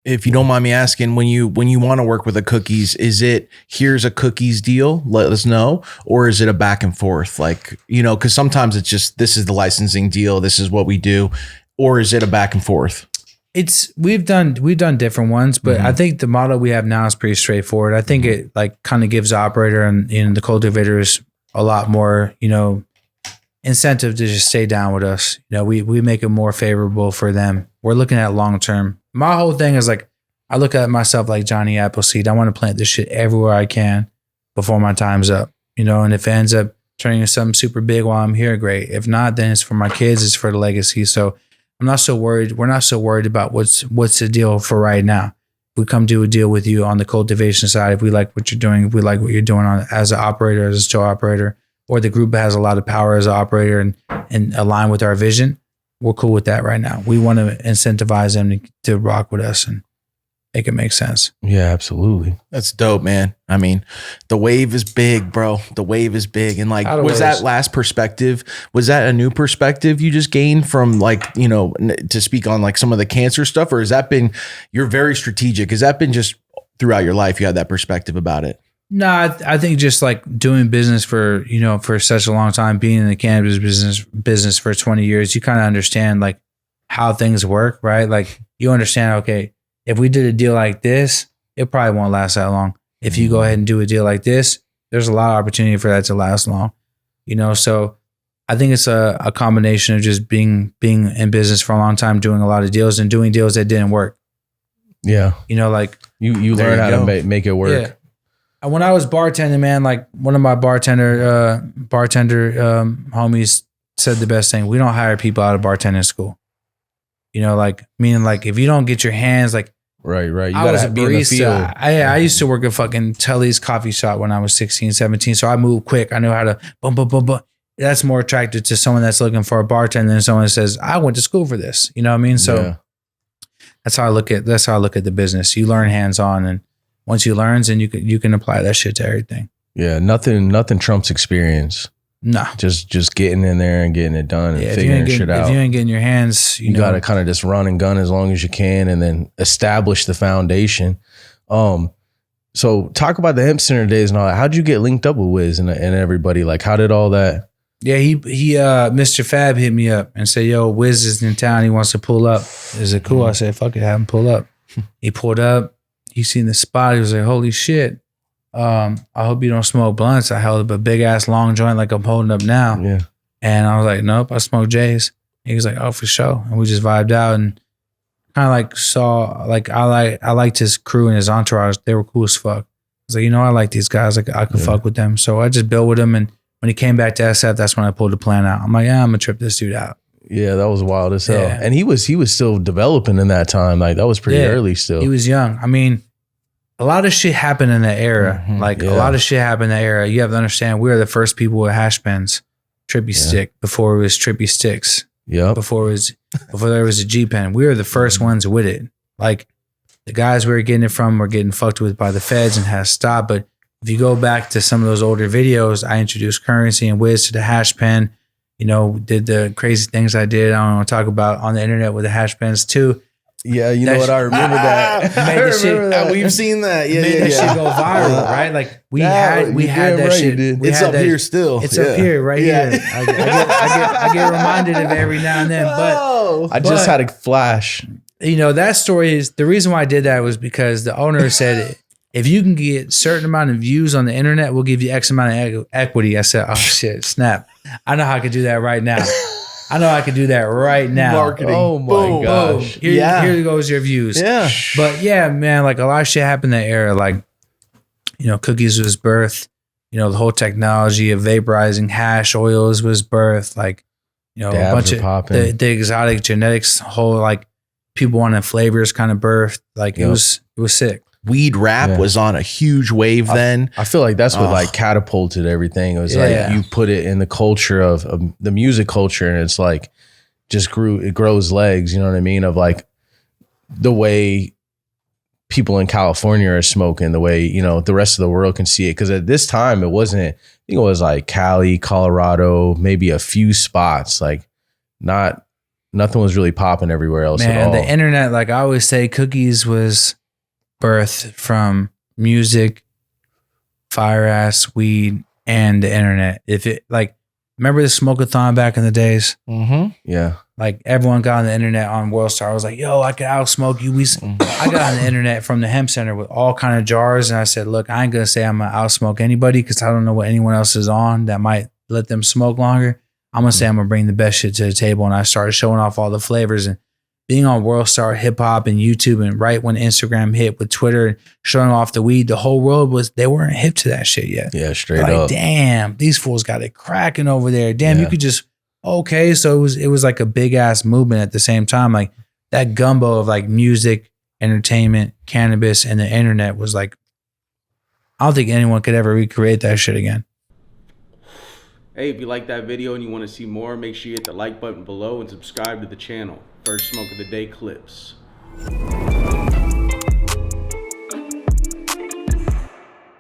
If you don't mind me asking, when you want to work with the cookies, is it here's a cookies deal, let us know, or is it a back and forth? Like, because sometimes it's just this is the licensing deal, this is what we do, or is it a back and forth? We've done different ones, but I think the model we have now is pretty straightforward. I think it like kind of gives the operator and the cultivators a lot more, incentive to just stay down with us. We make it more favorable for them. We're looking at long term. My whole thing is like, I look at myself like Johnny Appleseed. I want to plant this shit everywhere I can before my time's up, and if it ends up turning into something super big while I'm here, great. If not, then it's for my kids, it's for the legacy. So I'm not so worried. We're not so worried about what's the deal for right now. If we come do a deal with you on the cultivation side, if we like what you're doing, if we like what you're doing as an operator, as a store operator, or the group has a lot of power as an operator and align with our vision, we're cool with that right now. We want to incentivize them to rock with us and make it make sense. Yeah, absolutely. That's dope, man. I mean, the wave is big, bro. The wave is big. And like, was that last perspective, was that a new perspective you just gained from like, to speak on like some of the cancer stuff, or has that been, you're very strategic. Has that been just throughout your life, you had that perspective about it? No, I think just like doing business for such a long time, being in the cannabis business for 20 years, you kind of understand like how things work, right? Like you understand, okay, if we did a deal like this, it probably won't last that long. If you go ahead and do a deal like this, there's a lot of opportunity for that to last long, So I think it's a combination of just being in business for a long time, doing a lot of deals and doing deals that didn't work. Yeah. Like you learn how to make it work. Yeah. When I was bartending, man, like one of my bartender homies said the best thing. We don't hire people out of bartending school. Like meaning like if you don't get your hands like right. You I was a be in the field. barista. I used to work at fucking Telly's coffee shop when I was 16, 17. So I moved quick. I knew how to boom. That's more attractive to someone that's looking for a bartender than someone that says, I went to school for this. You know what I mean? So that's how I look at the business. You learn hands-on, and once you learn, then you can apply that shit to everything. Yeah, nothing trumps experience. No, just getting in there and getting it done and figuring shit out. If you ain't getting your hands, you got to kind of just run and gun as long as you can, and then establish the foundation. So talk about the hemp center days and all that. How'd you get linked up with Wiz and everybody? Like, how did all that? Yeah, he Mr. Fab hit me up and said, "Yo, Wiz is in town. He wants to pull up. Is it cool?" I said, "Fuck it, have him pull up." He pulled up. He seen the spot. He was like, "Holy shit! I hope you don't smoke blunts." I held up a big ass long joint like I'm holding up now. Yeah. And I was like, "Nope, I smoke J's." He was like, "Oh, for sure." And we just vibed out and kind of like saw like I liked his crew and his entourage. They were cool as fuck. I was like, I like these guys. Like I could fuck with them. So I just built with him. And when he came back to SF, that's when I pulled the plan out. I'm like, yeah, I'm gonna trip this dude out. Yeah, that was wild as hell. And he was still developing in that time. Like that was pretty early still. He was young. I mean, a lot of shit happened in that era. A lot of shit happened in that era. You have to understand, we were the first people with hash pens, Trippy Stick, before it was Trippy Sticks. Yeah. Before there was a G pen. We were the first ones with it. Like the guys we were getting it from were getting fucked with by the feds and had to stop. But if you go back to some of those older videos, I introduced Currency and Wiz to the hash pen, did the crazy things I did. I don't want to talk about on the internet with the hash pens too. Yeah, you know what? I remember that. We've seen that. Yeah, made that shit go viral, right? Like we had that shit. It's up here still. It's up here, right here. I get reminded of it every now and then. But I just had a flash. That story is the reason why I did that was because the owner said, if you can get a certain amount of views on the internet, we'll give you X amount of equity. I said, oh shit, snap. I know how I could do that right now. Marketing. Oh my gosh. Here goes your views. Yeah. But yeah, man, like a lot of shit happened in that era. Like, cookies was birthed. The whole technology of vaporizing hash oils was birthed. Like, a bunch of the exotic genetics, whole like people wanting flavors kind of birthed. Like it was sick. Weed rap was on a huge wave then. I feel like that's what like catapulted everything. It was like you put it in the culture of the music culture, and it's like it grows legs, you know what I mean? Of like the way people in California are smoking, the way, the rest of the world can see it. Because at this time, it wasn't, I think it was like Cali, Colorado, maybe a few spots, like not nothing was really popping everywhere else at all. The internet, like I always say, cookies was birthed from music, fire ass, weed, and the internet. If it like, remember the smoke-a-thon back in the days? Mm-hmm. Yeah. Like everyone got on the internet on Worldstar. I was like, yo, I could outsmoke you. I got on the internet from the hemp center with all kind of jars. And I said, look, I ain't going to say I'm going to outsmoke anybody because I don't know what anyone else is on that might let them smoke longer. I'm going to say I'm going to bring the best shit to the table. And I started showing off all the flavors and being on Worldstar, hip hop, and YouTube. And right when Instagram hit with Twitter, showing off the weed, the whole world they weren't hip to that shit yet. Yeah, straight They're up. like, damn, these fools got it cracking over there. Damn, you could just, okay. So it was like a big ass movement at the same time. Like that gumbo of like music, entertainment, cannabis, and the internet was like, I don't think anyone could ever recreate that shit again. Hey, if you like that video and you want to see more, make sure you hit the like button below and subscribe to the channel. First Smoke of the Day clips.